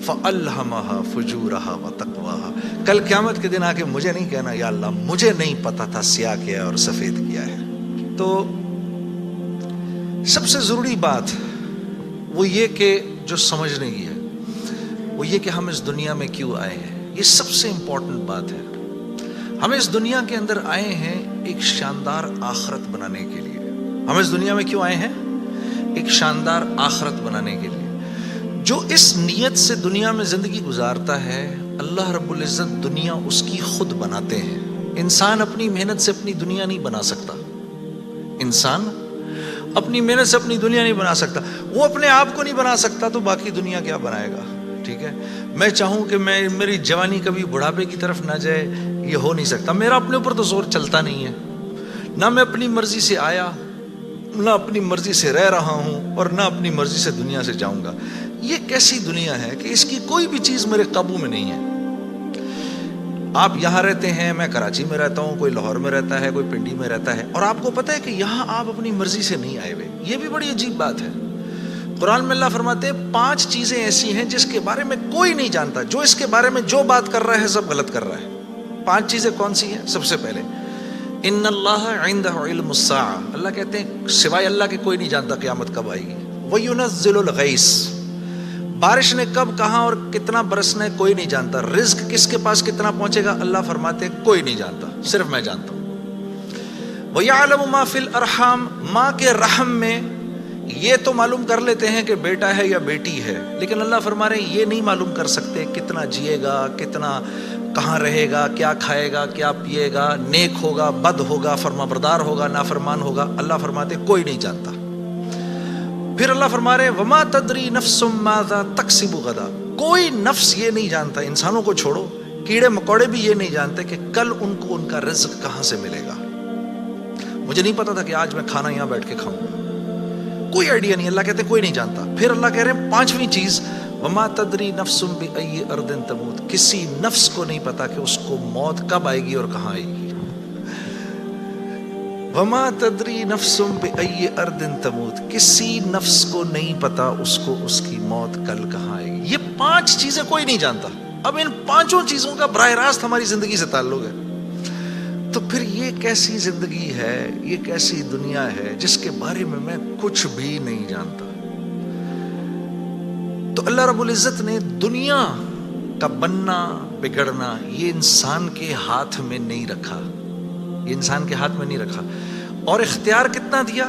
فَأَلْهَمَهَا فُجُورَهَا وَتَقْوَاهَا. کل قیامت کے دن آ کے مجھے نہیں کہنا یا اللہ مجھے نہیں پتا تھا سیاہ کیا ہے اور سفید کیا ہے. تو سب سے ضروری بات وہ یہ کہ جو سمجھنے کی ہے وہ یہ کہ ہم اس دنیا میں کیوں آئے ہیں. یہ سب سے امپورٹنٹ بات ہے. ہم اس دنیا کے اندر آئے ہیں ایک شاندار آخرت بنانے کے لیے. ہم اس دنیا میں کیوں آئے ہیں؟ ایک شاندار آخرت بنانے کے لیے. جو اس نیت سے دنیا میں زندگی گزارتا ہے اللہ رب العزت دنیا اس کی خود بناتے ہیں. انسان اپنی محنت سے اپنی دنیا نہیں بنا سکتا. انسان اپنی محنت سے اپنی دنیا نہیں بنا سکتا. وہ اپنے آپ کو نہیں بنا سکتا تو باقی دنیا کیا بنائے گا؟ ٹھیک ہے. میں چاہوں کہ میری جوانی کبھی بڑھاپے کی طرف نہ جائے، یہ ہو نہیں سکتا. میرا اپنے اوپر تو زور چلتا نہیں ہے. نہ میں اپنی مرضی سے آیا، نہ اپنی مرضی سے رہ رہا ہوں، اور نہ اپنی مرضی سے دنیا سے جاؤں گا. یہ کیسی دنیا ہے کہ اس کی کوئی بھی چیز میرے قابو میں نہیں ہے. آپ یہاں رہتے ہیں، میں کراچی میں رہتا ہوں، کوئی لاہور میں رہتا ہے، کوئی پنڈی میں رہتا ہے، اور آپ کو پتہ ہے کہ یہاں آپ اپنی مرضی سے نہیں آئے ہوئے. یہ بھی بڑی عجیب بات ہے. قرآن میں اللہ فرماتے ہیں 5 چیزیں ایسی ہیں جس کے بارے میں کوئی نہیں جانتا. جو اس کے بارے میں جو بات کر رہا ہے سب غلط کر رہا ہے. 5 چیزیں کون سی ہیں؟ سب سے پہلے ان اللہ عندہ علم الساعہ. اللہ کہتے ہیں سوائے اللہ کے کوئی نہیں جانتا قیامت کب آئے گی. وَيُنَزِّلُ الْغَيْثَ. بارش نے کب کہاں اور کتنا برسنا ہے کوئی نہیں جانتا. رزق کس کے پاس کتنا پہنچے گا اللہ فرماتے ہیں کوئی نہیں جانتا، صرف میں جانتا ہوں. وَيَعْلَمُ مَا فِي الْأَرْحَامِ. ماں کے رحم میں یہ تو معلوم کر لیتے ہیں کہ بیٹا ہے یا بیٹی ہے، لیکن اللہ فرما رہے ہیں یہ نہیں معلوم کر سکتے کتنا جیے گا، کتنا کہاں رہے گا، کیا کھائے گا، کیا پیے گا، نیک ہوگا، بد ہوگا، فرما بردار ہوگا، نافرمان ہوگا. اللہ فرماتے کوئی نہیں جانتا. پھر اللہ فرما رہے وما تدری نفس ماذا تکسب غدا. کوئی نفس یہ نہیں جانتا، انسانوں کو چھوڑو، کیڑے مکوڑے بھی یہ نہیں جانتے کہ کل ان کو ان کا رزق کہاں سے ملے گا. مجھے نہیں پتا تھا کہ آج میں کھانا یہاں بیٹھ کے کھاؤں گا، کوئی آئیڈیا نہیں. اللہ کہتے کوئی نہیں جانتا. پھر اللہ کہہ رہے ہیں 5ویں چیز وما تدری نفس بأی ارض تموت. کسی نفس کو نہیں پتا کہ اس کو موت کب آئے گی اور کہاں آئے گی. وما تدری نفس بأی ارض تموت. کسی نفس کو نہیں پتا اس کو اس کی موت کل کہاں آئے گی. یہ 5 چیزیں کوئی نہیں جانتا. اب ان 5 چیزوں کا براہ راست ہماری زندگی سے تعلق ہے. تو پھر یہ کیسی زندگی ہے، یہ کیسی دنیا ہے جس کے بارے میں کچھ بھی نہیں جانتا. تو اللہ رب العزت نے دنیا کا بننا بگڑنا یہ انسان کے ہاتھ میں نہیں رکھا. یہ انسان کے ہاتھ میں نہیں رکھا. اور اختیار کتنا دیا؟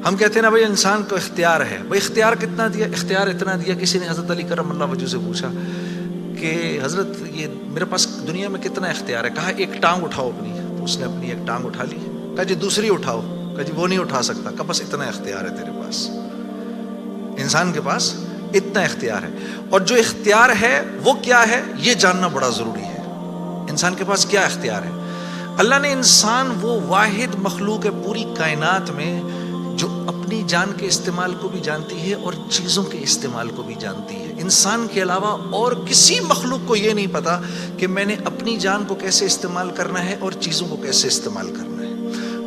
ہم کہتے ہیں نا بھائی انسان کو اختیار ہے. بھائی اختیار کتنا دیا؟ اختیار اتنا دیا. کسی نے حضرت علی کرم اللہ وجہ سے پوچھا کہ حضرت یہ میرے پاس دنیا میں کتنا اختیار ہے؟ کہا ایک ٹانگ اٹھاؤ اپنی. تو اس نے اپنی ایک ٹانگ اٹھا لی. کہا جی دوسری اٹھاؤ. کہا جی وہ نہیں اٹھا سکتا. کہا بس اتنا اختیار ہے تیرے پاس. انسان کے پاس اتنا اختیار ہے. اور جو اختیار ہے وہ کیا ہے یہ جاننا بڑا ضروری ہے. انسان کے پاس کیا اختیار ہے؟ اللہ نے انسان وہ واحد مخلوق ہے پوری کائنات میں جو اپنی جان کے استعمال کو بھی جانتی ہے اور چیزوں کے استعمال کو بھی جانتی ہے. انسان کے علاوہ اور کسی مخلوق کو یہ نہیں پتا کہ میں نے اپنی جان کو کیسے استعمال کرنا ہے اور چیزوں کو کیسے استعمال کرنا ہے.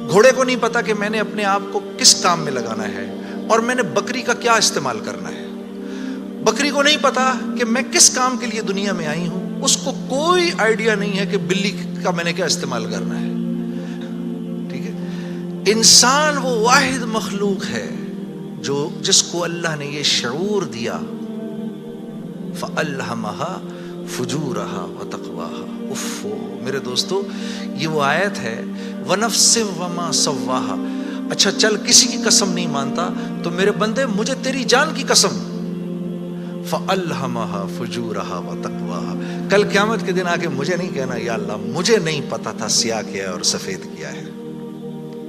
گھوڑے کو نہیں پتا کہ میں نے اپنے آپ کو کس کام میں لگانا ہے اور میں نے بکری کا کیا استعمال کرنا ہے. بکری کو نہیں پتا کہ میں کس کام کے لیے دنیا میں آئی ہوں. اس کو کوئی آئیڈیا نہیں ہے کہ بلی کا میں نے کیا استعمال کرنا ہے. ٹھیک ہے. انسان وہ واحد مخلوق ہے جس کو اللہ نے یہ شعور دیا فَأَلْهَمَهَا فُجُورَهَا وَتَقْوَاهَا. اف میرے دوستو یہ وہ آیت ہے وَنَفْسٍ وَمَا سَوَّاهَا. اچھا چل کسی کی قسم نہیں مانتا تو میرے بندے مجھے تیری جان کی قسم فَأَلْهَمَهَا فُجُورَهَا وَتَقْوَاهَا. کل قیامت کے دن آ کے مجھے نہیں کہنا یا اللہ مجھے نہیں پتا تھا سیاہ کیا ہے اور سفید کیا ہے.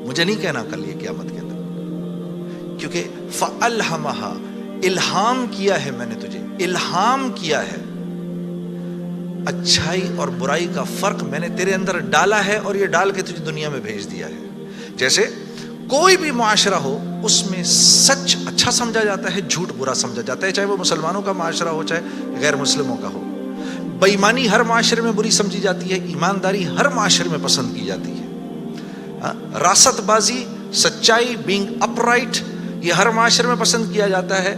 مجھے نہیں کہنا کل یہ قیامت کے دن، کیونکہ فَأَلْهَمَهَا الہام کیا ہے میں نے تجھے، الہام کیا ہے. اچھائی اور برائی کا فرق میں نے تیرے اندر ڈالا ہے اور یہ ڈال کے تجھے دنیا میں بھیج دیا ہے. جیسے کوئی بھی معاشرہ ہو اس میں سچ اچھا سمجھا جاتا ہے، جھوٹ برا سمجھا جاتا ہے، چاہے وہ مسلمانوں کا معاشرہ ہو چاہے غیر مسلموں کا ہو. بے ایمانی ہر معاشرے میں بری سمجھی جاتی ہے، ایمانداری ہر معاشرے میں پسند کی جاتی ہے. راست بازی، سچائی، بینگ اپ رائٹ یہ ہر معاشرے میں پسند کیا جاتا ہے.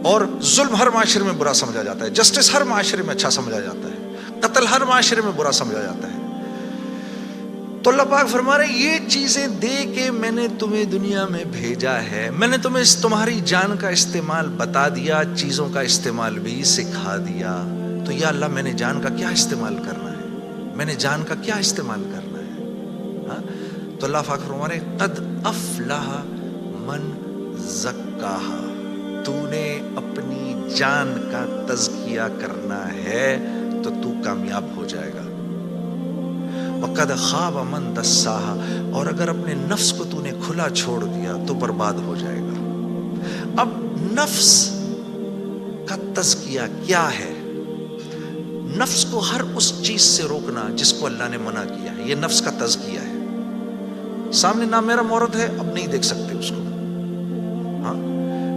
اور ظلم ہر معاشرے میں برا سمجھا جاتا ہے، جسٹس ہر معاشرے میں اچھا سمجھا جاتا ہے، قتل ہر معاشرے میں برا سمجھا جاتا ہے۔ تو اللہ پاک فرما رہے یہ چیزیں دے کے میں نے تمہیں دنیا میں بھیجا ہے، میں نے تمہیں تمہاری جان کا استعمال بتا دیا، چیزوں کا استعمال بھی سکھا دیا۔ تو یا اللہ میں نے جان کا کیا استعمال کرنا ہے، میں نے جان کا کیا استعمال کرنا ہے؟ ہاں؟ تو اللہ پاک فرما رہے قد افلح من زکاہا، تو نے اپنی جان کا تزکیہ کرنا ہے تو تو کامیاب ہو جائے گا۔ وَقَدْ خَابَ مَنْ دَسَّاهَا، اور اگر اپنے نفس کو تو نے کھلا چھوڑ دیا تو برباد ہو جائے گا۔ اب نفس کا تزکیہ کیا ہے؟ نفس کو ہر اس چیز سے روکنا جس کو اللہ نے منع کیا ہے، یہ نفس کا تزکیہ ہے۔ سامنے نامحرم عورت ہے، اب نہیں دیکھ سکتے اس کو، ہاں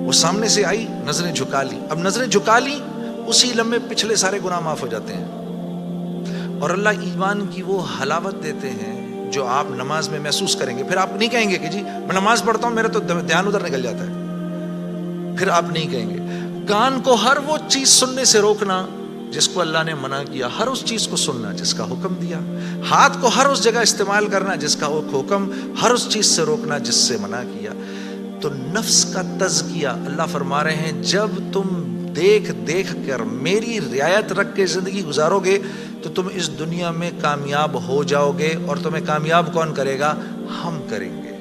وہ سامنے سے آئی، نظریں جھکا لی، اب نظریں جھکا لی اسی لمحے پچھلے سارے گناہ معاف ہو جاتے ہیں۔ اور اللہ ایمان کی وہ حلاوت دیتے ہیں جو آپ نماز میں محسوس کریں گے۔ پھر آپ نہیں کہیں گے کہ جی میں نماز پڑھتا ہوں میرا تو دھیان ادھر نکل جاتا ہے، پھر آپ نہیں کہیں گے۔ کان کو ہر وہ چیز سننے سے روکنا جس کو اللہ نے منع کیا، ہر اس چیز کو سننا جس کا حکم دیا۔ ہاتھ کو ہر اس جگہ استعمال کرنا جس کا حکم، ہر اس چیز سے روکنا جس سے منع کیا۔ تو نفس کا تزکیہ اللہ فرما رہے ہیں جب تم دیکھ دیکھ کر میری رعایت رکھ کے زندگی گزارو گے تو تم اس دنیا میں کامیاب ہو جاؤ گے، اور تمہیں کامیاب کون کرے گا؟ ہم کریں گے،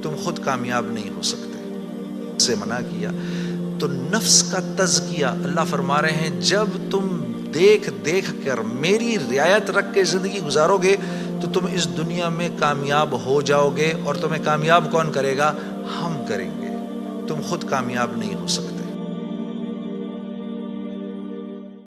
تم خود کامیاب نہیں ہو سکتے، سے منع کیا۔ تو نفس کا تزکیہ اللہ فرما رہے ہیں جب تم دیکھ دیکھ کر میری رعایت رکھ کے زندگی گزارو گے تو تم اس دنیا میں کامیاب ہو جاؤ گے، اور تمہیں کامیاب کون کرے گا؟ ہم کریں گے، تم خود کامیاب نہیں ہو سکتے۔